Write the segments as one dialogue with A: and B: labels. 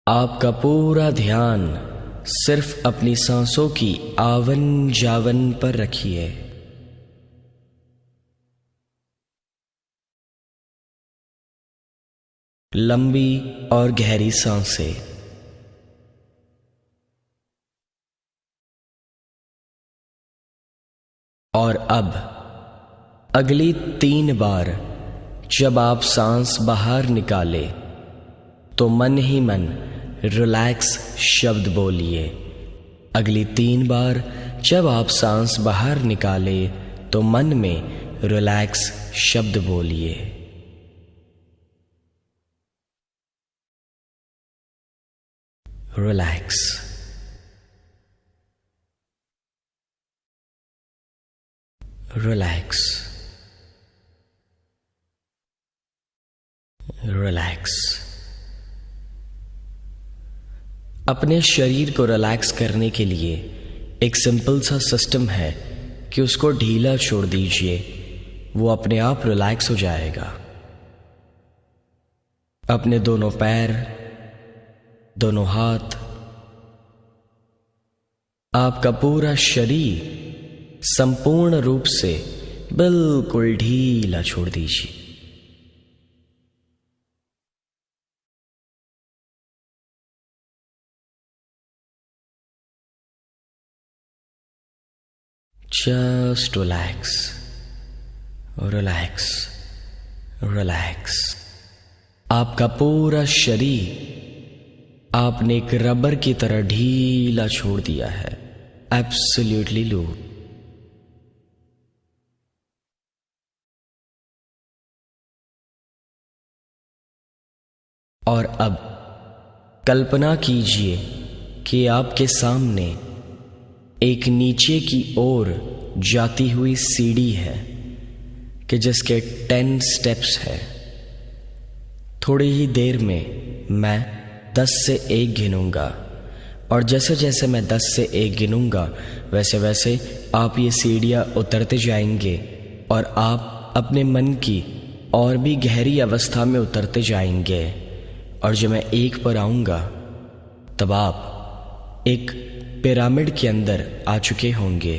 A: आपका पूरा ध्यान सिर्फ अपनी सांसों की आवन जावन पर रखिए। लंबी और गहरी सांसें। और अब अगली 3 बार जब आप सांस बाहर निकाले तो मन ही मन रिलैक्स शब्द बोलिए। अगली 3 बार जब आप सांस बाहर निकाले तो मन में रिलैक्स शब्द बोलिए। Relax, relax, relax. अपने शरीर को रिलैक्स करने के लिए एक सिंपल सा सिस्टम है कि उसको ढीला छोड़ दीजिए, वो अपने आप रिलैक्स हो जाएगा। अपने दोनों पैर, दोनों हाथ, आपका पूरा शरीर संपूर्ण रूप से बिल्कुल ढीला छोड़ दीजिए। Just relax, relax, relax। आपका पूरा शरीर आपने एक रबर की तरह ढीला छोड़ दिया है, एब्सोल्युटली लूज। और अब कल्पना कीजिए कि आपके सामने एक नीचे की ओर जाती हुई सीढ़ी है कि जिसके 10 स्टेप्स है। थोड़ी ही देर में मैं 10 से 1 गिनूंगा और जैसे जैसे मैं 10 से 1 गिनूंगा वैसे वैसे आप ये सीढ़ियाँ उतरते जाएंगे और आप अपने मन की और भी गहरी अवस्था में उतरते जाएंगे। और जब मैं 1 पर आऊँगा तब आप एक पिरामिड के अंदर आ चुके होंगे,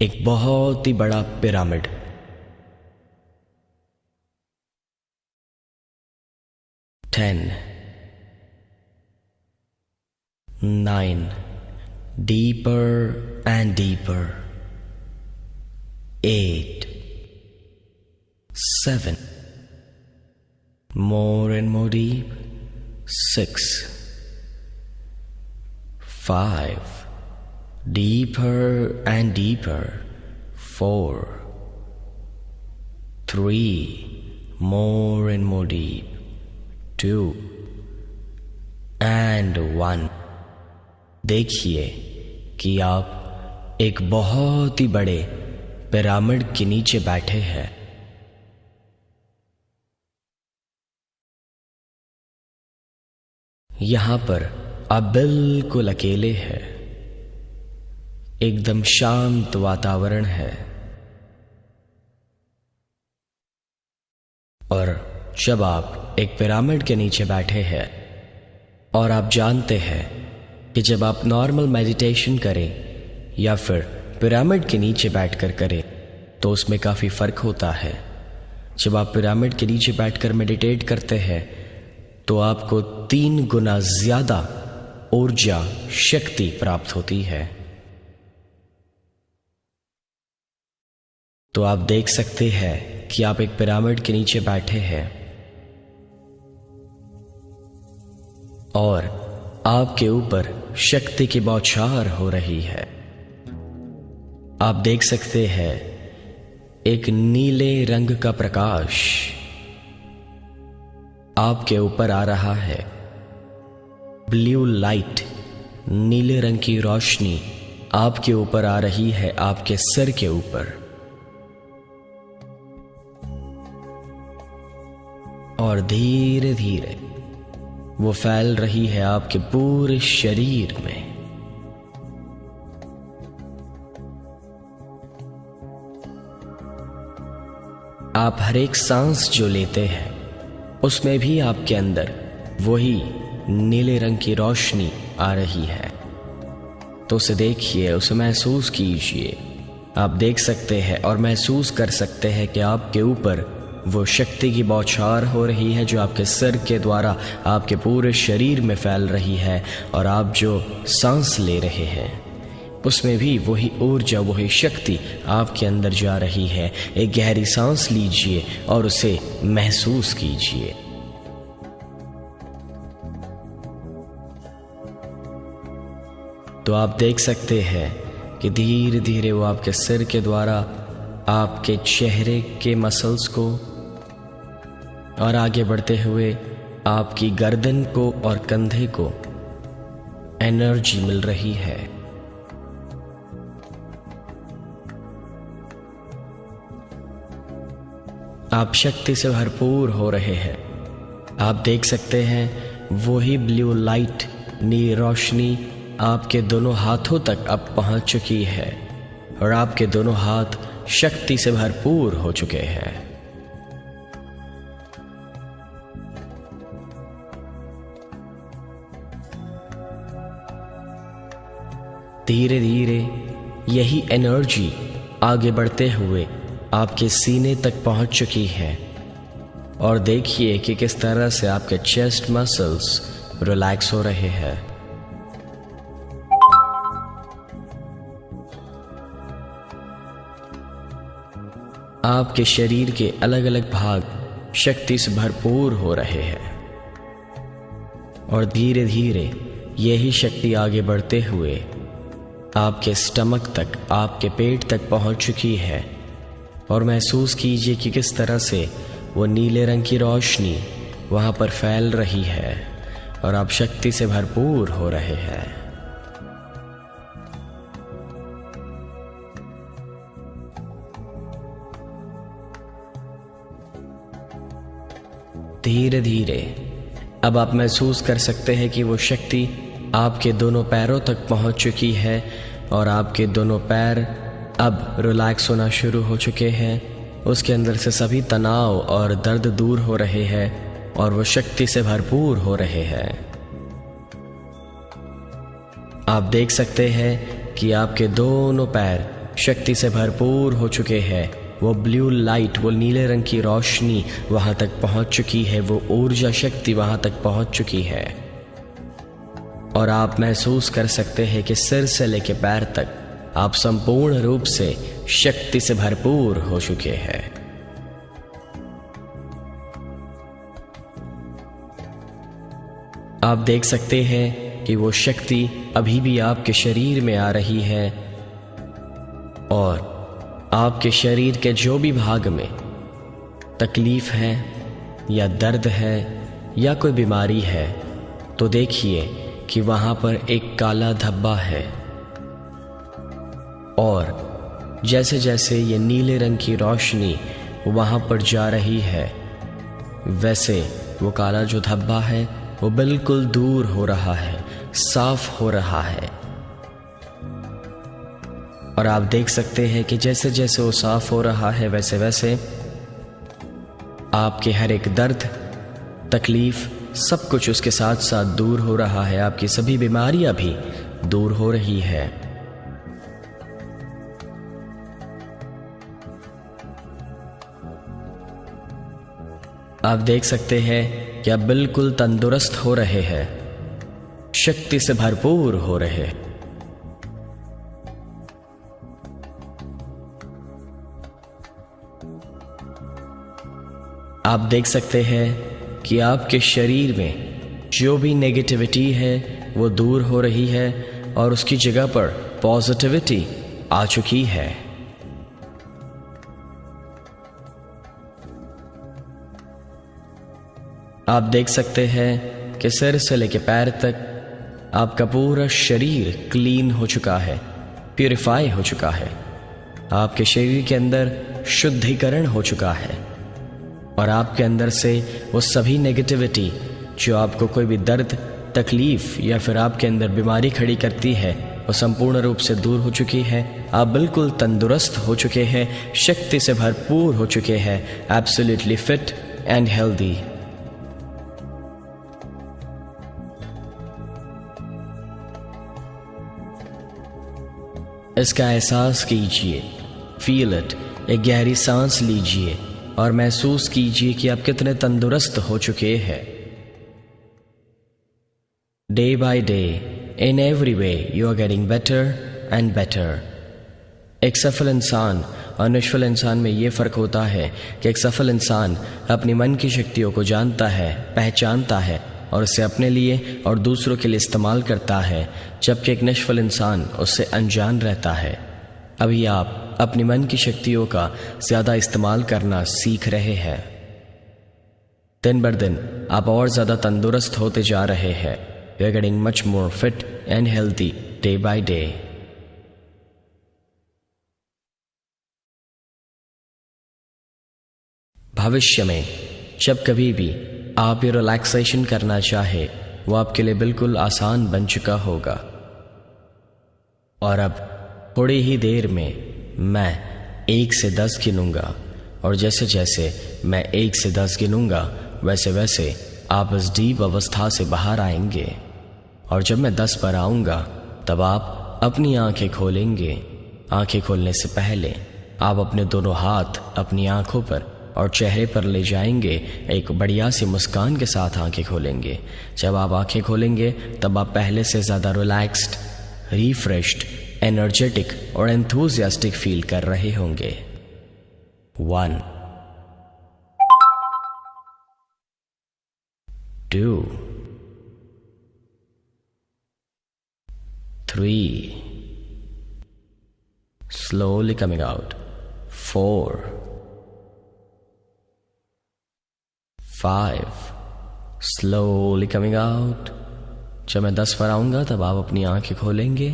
A: एक बहुत ही बड़ा pyramid. 10, 9, deeper and deeper, 8, 7, more and more deep, 6, 5, deeper and deeper, 4, 3, more and more deep, 2, and 1। देखिए कि आप एक बहुत ही बड़े पिरामिड के नीचे बैठे हैं। यहां पर आप बिल्कुल अकेले हैं, एकदम शांत वातावरण है। और जब आप एक पिरामिड के नीचे बैठे हैं और आप जानते हैं कि जब आप नॉर्मल मेडिटेशन करें या फिर पिरामिड के नीचे बैठकर करें तो उसमें काफ़ी फ़र्क होता है। जब आप पिरामिड के नीचे बैठकर मेडिटेट करते हैं तो आपको 3 गुना ज़्यादा ऊर्जा शक्ति प्राप्त होती है। तो आप देख सकते हैं कि आप एक पिरामिड के नीचे बैठे हैं और आपके ऊपर शक्ति की बौछार हो रही है। आप देख सकते हैं एक नीले रंग का प्रकाश आपके ऊपर आ रहा है। ब्लू लाइट, नीले रंग की रोशनी आपके ऊपर आ रही है, आपके सिर के ऊपर। और धीरे धीरे वो फैल रही है आपके पूरे शरीर में। आप हर एक सांस जो लेते हैं उसमें भी आपके अंदर वही नीले रंग की रोशनी आ रही है। तो उसे देखिए, उसे महसूस कीजिए। आप देख सकते हैं और महसूस कर सकते हैं कि आपके ऊपर वो शक्ति की बौछार हो रही है जो आपके सिर के द्वारा आपके पूरे शरीर में फैल रही है। और आप जो सांस ले रहे हैं उसमें भी वही ऊर्जा, वही शक्ति आपके अंदर जा रही है। एक गहरी सांस लीजिए और उसे महसूस कीजिए। तो आप देख सकते हैं कि धीरे धीरे वो आपके सिर के द्वारा आपके चेहरे के मसल्स को और आगे बढ़ते हुए आपकी गर्दन को और कंधे को एनर्जी मिल रही है। आप शक्ति से भरपूर हो रहे हैं। आप देख सकते हैं वही ब्लू लाइट, नीली रोशनी आपके दोनों हाथों तक अब पहुंच चुकी है और आपके दोनों हाथ शक्ति से भरपूर हो चुके हैं। धीरे धीरे यही एनर्जी आगे बढ़ते हुए आपके सीने तक पहुंच चुकी है। और देखिए कि किस तरह से आपके चेस्ट मसल्स रिलैक्स हो रहे हैं। आपके शरीर के अलग अलग भाग शक्ति से भरपूर हो रहे हैं और धीरे धीरे यही शक्ति आगे बढ़ते हुए आपके स्टमक तक, आपके पेट तक पहुंच चुकी है। और महसूस कीजिए कि किस तरह से वो नीले रंग की रोशनी वहां पर फैल रही है और आप शक्ति से भरपूर हो रहे हैं। धीरे धीरे अब आप महसूस कर सकते हैं कि वो शक्ति आपके दोनों पैरों तक पहुंच चुकी है और आपके दोनों पैर अब रिलैक्स होना शुरू हो चुके हैं। उसके अंदर से सभी तनाव और दर्द दूर हो रहे हैं और वो शक्ति से भरपूर हो रहे हैं। आप देख सकते हैं कि आपके दोनों पैर शक्ति से भरपूर हो चुके हैं। वो ब्लू लाइट, वो नीले रंग की रोशनी वहां तक पहुंच चुकी है, वो ऊर्जा शक्ति वहां तक पहुंच चुकी है। और आप महसूस कर सकते हैं कि सिर से लेकर पैर तक आप संपूर्ण रूप से शक्ति से भरपूर हो चुके हैं। आप देख सकते हैं कि वो शक्ति अभी भी आपके शरीर में आ रही है और आपके शरीर के जो भी भाग में तकलीफ है या दर्द है या कोई बीमारी है, तो देखिए कि वहां पर एक काला धब्बा है। और जैसे जैसे ये नीले रंग की रोशनी वहां पर जा रही है, वैसे वो काला जो धब्बा है वो बिल्कुल दूर हो रहा है, साफ हो रहा है। और आप देख सकते हैं कि जैसे जैसे वो साफ हो रहा है वैसे वैसे आपके हर एक दर्द, तकलीफ, सब कुछ उसके साथ साथ दूर हो रहा है। आपकी सभी बीमारियां भी दूर हो रही है। आप देख सकते हैं कि आप बिल्कुल तंदुरुस्त हो रहे हैं, शक्ति से भरपूर हो रहे हैं। आप देख सकते हैं कि आपके शरीर में जो भी नेगेटिविटी है वो दूर हो रही है और उसकी जगह पर पॉजिटिविटी आ चुकी है। आप देख सकते हैं कि सिर से लेकर पैर तक आपका पूरा शरीर क्लीन हो चुका है, प्यूरिफाई हो चुका है। आपके शरीर के अंदर शुद्धिकरण हो चुका है और आपके अंदर से वो सभी नेगेटिविटी जो आपको कोई भी दर्द, तकलीफ या फिर आपके अंदर बीमारी खड़ी करती है वो संपूर्ण रूप से दूर हो चुकी है। आप बिल्कुल तंदुरुस्त हो चुके हैं, शक्ति से भरपूर हो चुके हैं, एब्सोल्युटली फिट एंड हेल्दी। इसका एहसास कीजिए, फील इट। एक गहरी सांस लीजिए और महसूस कीजिए कि आप कितने तंदुरुस्त हो चुके हैं। Day by day, in every way, you are getting better and better. एक सफल इंसान और निष्फल इंसान में ये फ़र्क होता है कि एक सफल इंसान अपनी मन की शक्तियों को जानता है, पहचानता है और उसे अपने लिए और दूसरों के लिए इस्तेमाल करता है, जबकि एक निष्फल इंसान उससे अनजान रहता है। अभी आप अपनी मन की शक्तियों का ज़्यादा इस्तेमाल करना सीख रहे हैं। दिन बर दिन आप और ज़्यादा तंदुरुस्त होते जा रहे हैं। You are getting much more fit and healthy day by day. भविष्य में जब कभी भी आप ये रिलैक्सेशन करना चाहे, वो आपके लिए बिल्कुल आसान बन चुका होगा। और अब थोड़ी ही देर में मैं 1 से 10 गिनूंगा और जैसे जैसे मैं 1 से 10 गिनूंगा वैसे वैसे आप इस डीप अवस्था से बाहर आएंगे। और जब मैं 10 पर आऊँगा तब आप अपनी आंखें खोलेंगे। आंखें खोलने से पहले आप अपने दोनों हाथ अपनी आंखों पर और चेहरे पर ले जाएंगे। एक बढ़िया सी मुस्कान के साथ आंखें खोलेंगे। जब आप आंखें खोलेंगे तब आप पहले से ज़्यादा रिलैक्स्ड, रिफ्रेश्ड, एनर्जेटिक और एंथुसियास्टिक फील कर रहे होंगे। 1 2 3 slowly coming out, 4 5 slowly coming out। जब मैं 10 पर आऊंगा तब आप अपनी आंखें खोलेंगे।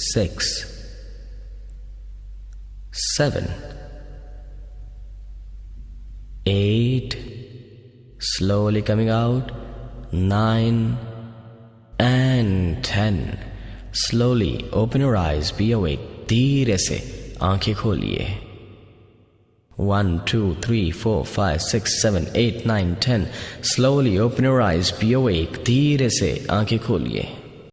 A: 6 7 8 slowly coming out, 9 and 10। slowly open your eyes, be awake। धीरे से आंखें खोलिए। 1 2 3 4 5 6 7 8 9 10। slowly open your eyes, be awake। धीरे से आंखें खोलिए।